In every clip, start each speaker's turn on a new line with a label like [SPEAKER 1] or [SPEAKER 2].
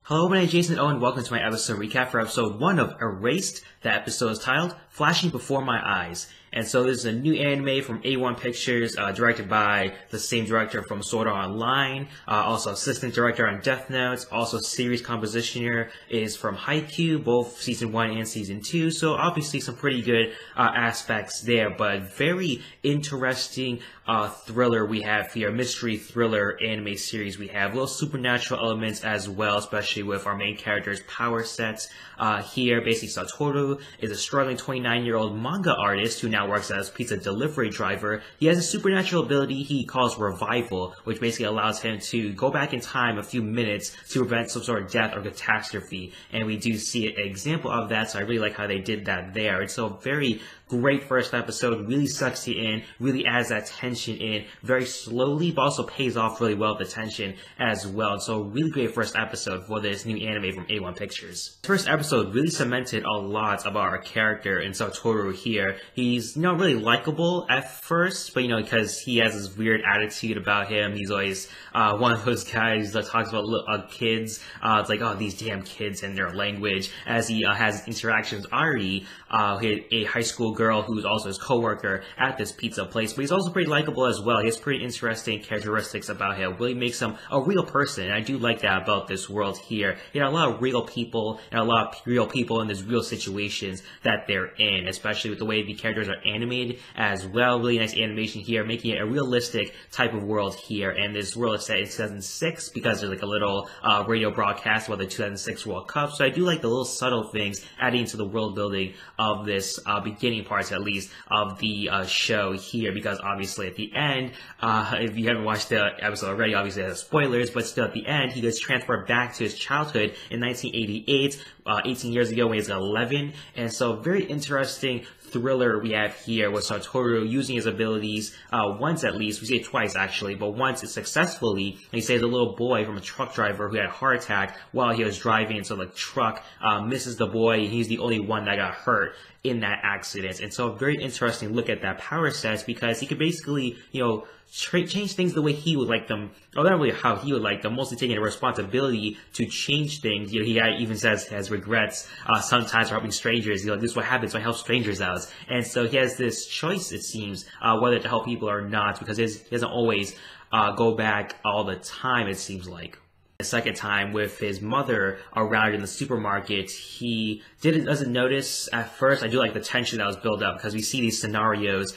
[SPEAKER 1] Hello, my name is Jason Owen. Welcome to my episode recap for episode 1 of Erased. The episode is titled Flashing Before My Eyes. And so this is a new anime from A1 Pictures, directed by the same director from Sword Art Online, also assistant director on Death Note, also series compositioner is from Haikyuu, both season 1 and season 2, so obviously some pretty good aspects there, but very interesting thriller we have here, mystery thriller anime series we have, little supernatural elements as well, especially with our main character's power sets. Here, basically Satoru is a struggling 29-year-old manga artist who now works as a pizza delivery driver. He has a supernatural ability he calls Revival, which basically allows him to go back in time a few minutes to prevent some sort of death or catastrophe. And we do see an example of that, so I really like how they did that there. It's a very great first episode, really sucks you in, really adds that tension in very slowly, but also pays off really well with the tension as well. So really great first episode for this new anime from A1 Pictures. First episode really cemented a lot about our character in Satoru here. He's not really likable at first, but because he has this weird attitude about him. He's always one of those guys that talks about kids. It's like, oh, these damn kids and their language, as he has interactions with Ari, a high school girl who's also his co-worker at this pizza place, but he's also pretty likable as well. He has pretty interesting characteristics about him, really makes him a real person, and I do like that about this world here. A lot of real people, and a lot of real people in these real situations that they're in, especially with the way the characters are animated as well. Really nice animation here, making it a realistic type of world here, and this world is set in 2006 because there's like a little radio broadcast about the 2006 World Cup, so I do like the little subtle things adding to the world building of this beginning parts at least of the show here, because obviously at the end, if you haven't watched the episode already, obviously it has spoilers, but still at the end he gets transported back to his childhood in 1988, 18 years ago when he was 11, and so very interesting thriller we have here with Satoru using his abilities once at least. We see it twice actually, but once it's successfully. He saves a little boy from a truck driver who had a heart attack while he was driving, and so the truck misses the boy, and he's the only one that got hurt in that accident. And so a very interesting look at that power set, because he could basically, change things the way he would like them, or not really how he would like them, mostly taking a responsibility to change things. He even says he has regrets sometimes for helping strangers. This is what happens when I help strangers out. And so he has this choice, it seems, whether to help people or not, because he doesn't always go back all the time, it seems like. The second time with his mother around in the supermarket, he doesn't notice at first. I do like the tension that was built up, because we see these scenarios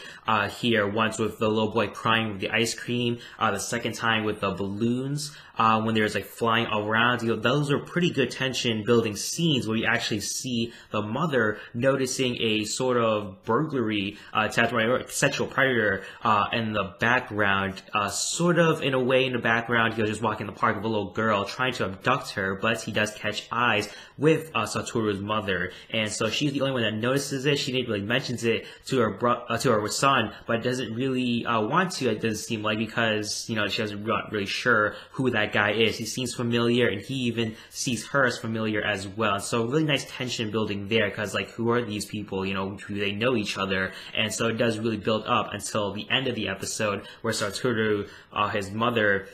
[SPEAKER 1] here, once with the little boy crying with the ice cream, the second time with the balloons, when there's like flying around. Those are pretty good tension building scenes where you actually see the mother noticing a sort of burglary attempt or sexual predator in the background, sort of in a way in the background. He was just walking in the park with a little girl trying to abduct her, but he does catch eyes with Satoru's mother, and so she's the only one that notices it. She didn't really mentions it to her son, but doesn't really want to, it doesn't seem like, because she doesn't not really sure who that guy is. He seems familiar, and he even sees her as familiar as well. And so really nice tension building there, because who are these people? Do they know each other? And so it does really build up until the end of the episode, where Satoru, his mother,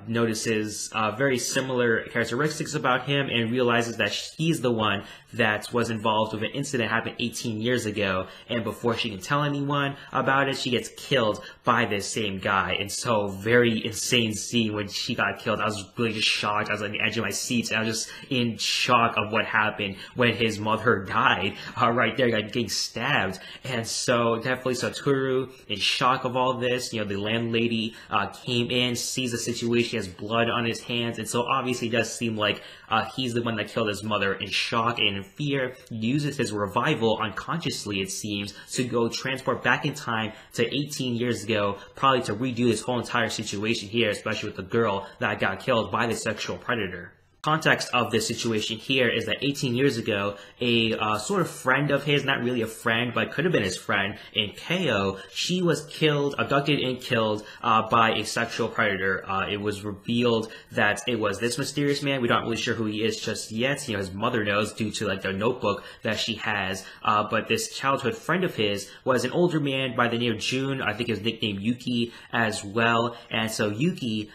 [SPEAKER 1] notices very similar characteristics about him, and realizes that he's the one that was involved with an incident that happened 18 years ago, and before she can tell anyone about it, she gets killed by this same guy. And so very insane scene when she got killed. I was really just shocked. I was on the edge of my seat, and I was just in shock of what happened when his mother died right there, getting stabbed. And so definitely Satoru in shock of all this. The landlady came in, sees the situation, has blood on his hands, and so obviously it does seem like he's the one that killed his mother. In shock and in fear, he uses his revival unconsciously, it seems, to go transport back in time to 18 years ago, probably to redo this whole entire situation here, especially with the girl that got killed by the sexual predator. Context of this situation here is that 18 years ago, a sort of friend of his, not really a friend, but could have been his friend, in KO, she was abducted and killed by a sexual predator. It was revealed that it was this mysterious man. We're not really sure who he is just yet. His mother knows due to the notebook that she has. But this childhood friend of his was an older man by the name of Jun. I think his nickname Yuki as well. And so Yuki,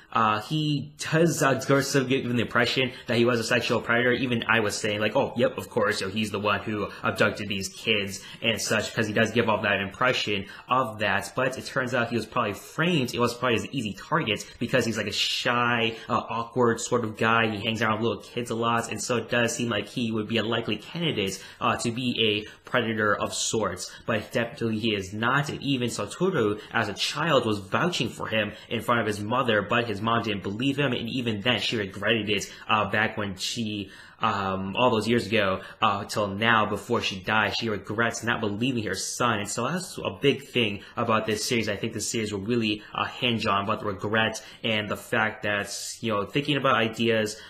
[SPEAKER 1] he does given the impression that he was a sexual predator, even I was saying like, oh, yep, of course, he's the one who abducted these kids and such, because he does give off that impression of that. But it turns out he was probably framed. It was probably an easy target because he's like a shy, awkward sort of guy. He hangs around with little kids a lot, and so it does seem like he would be a likely candidate to be a predator of sorts. But definitely he is not. And even Satoru, as a child, was vouching for him in front of his mother, but his mom didn't believe him, and even then she regretted it back when she all those years ago till now, before she died, she regrets not believing her son. And so that's a big thing about this series. I think this series will really hinge on about the regret and the fact that, thinking about ideas,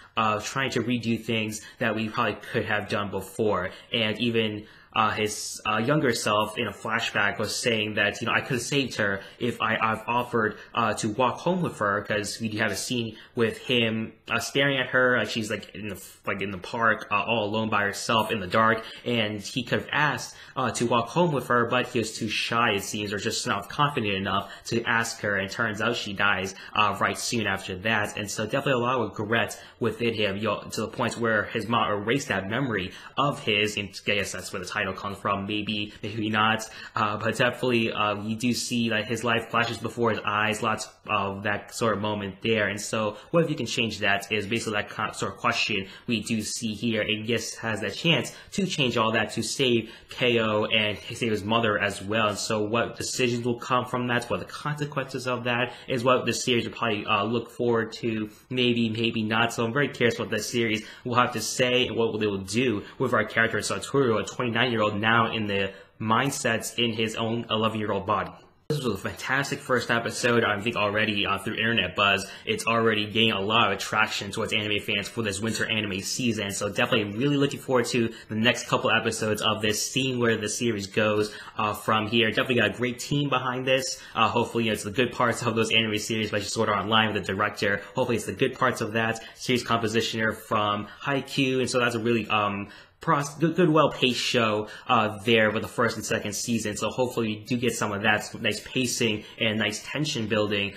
[SPEAKER 1] trying to redo things that we probably could have done before. And even his younger self in a flashback was saying that, I could have saved her if I've offered to walk home with her, because we do have a scene with him staring at her. She's like in the park all alone by herself in the dark, and he could have asked to walk home with her, but he was too shy, it seems, or just not confident enough to ask her, and turns out she dies right soon after that. And so definitely a lot of regret within him, to the point where his mom erased that memory of his, and I guess that's where the title comes from, maybe not, but definitely you do see that his life flashes before his eyes, lots of that sort of moment there. And so what if you can change that is basically that sort of question we do see here, and yes, has that chance to change all that, to save KO and save his mother as well. And so what decisions will come from that, what the consequences of that is what this series will probably look forward to, maybe not. So I'm very curious what this series will have to say and what they will do with our character Satoru, a 29-year-old now in the mindsets in his own 11-year-old body. This was a fantastic first episode. I think already through internet buzz, it's already gaining a lot of attraction towards anime fans for this winter anime season. So definitely really looking forward to the next couple episodes of this, seeing where the series goes from here. Definitely got a great team behind this. Hopefully, it's the good parts of those anime series, but you sort of online with the director. Hopefully, it's the good parts of that series compositioner from Haikyuu, and so that's a really good well-paced show there with the first and second season. So hopefully you do get some of that nice pacing and nice tension building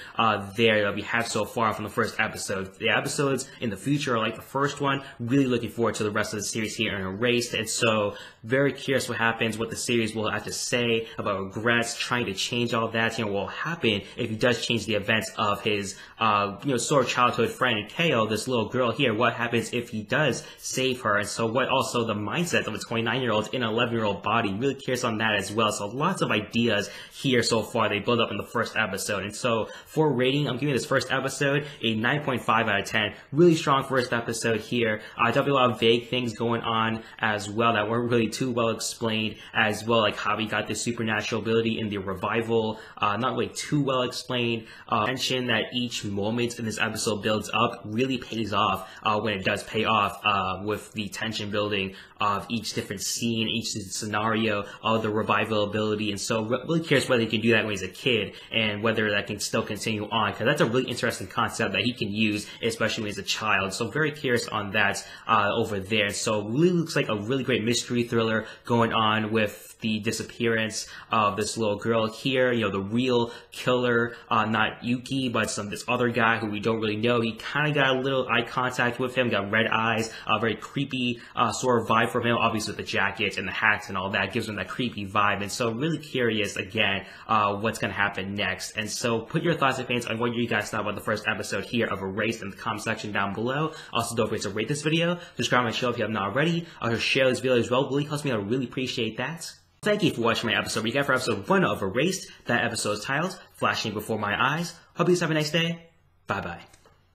[SPEAKER 1] there that we have so far from the first episode. The episodes in the future are like the first one. Really looking forward to the rest of the series here in Erased, and so very curious what happens, what the series will have to say about regrets, trying to change all that. What will happen if he does change the events of his sort of childhood friend KO, this little girl here. What happens if he does save her? And so what also the mindset of a 29-year-old in an 11-year-old body. Really curious on that as well. So lots of ideas here so far. They build up in the first episode. And so for rating, I'm giving this first episode a 9.5 out of 10. Really strong first episode here. Definitely a lot of vague things going on as well that weren't really too well explained as well, like how he got this supernatural ability in the revival. Not really too well explained. Mention that each moment in this episode builds up really pays off when it does pay off with the tension building of each different scene, each scenario of the revival ability. And so really curious whether he can do that when he's a kid and whether that can still continue on, because that's a really interesting concept that he can use, especially when he's a child. So very curious on that over there. So really looks like a really great mystery thriller going on with the disappearance of this little girl here. The real killer, not Yuki, but this other guy who we don't really know. He kind of got a little eye contact with him, got red eyes, very creepy sort of vibe from him, obviously with the jacket and the hats and all that gives him that creepy vibe. And so really curious again what's going to happen next. And so put your thoughts and opinions on what you guys thought about the first episode here of Erased in the comment section down below. Also, don't forget to rate this video, subscribe to my channel if you have not already. Also, share this video as well. Really helps me. I really appreciate that. Thank you for watching my episode recap for episode 1 of Erased. That episode is titled Flashing Before My Eyes. Hope you guys have a nice day. Bye bye.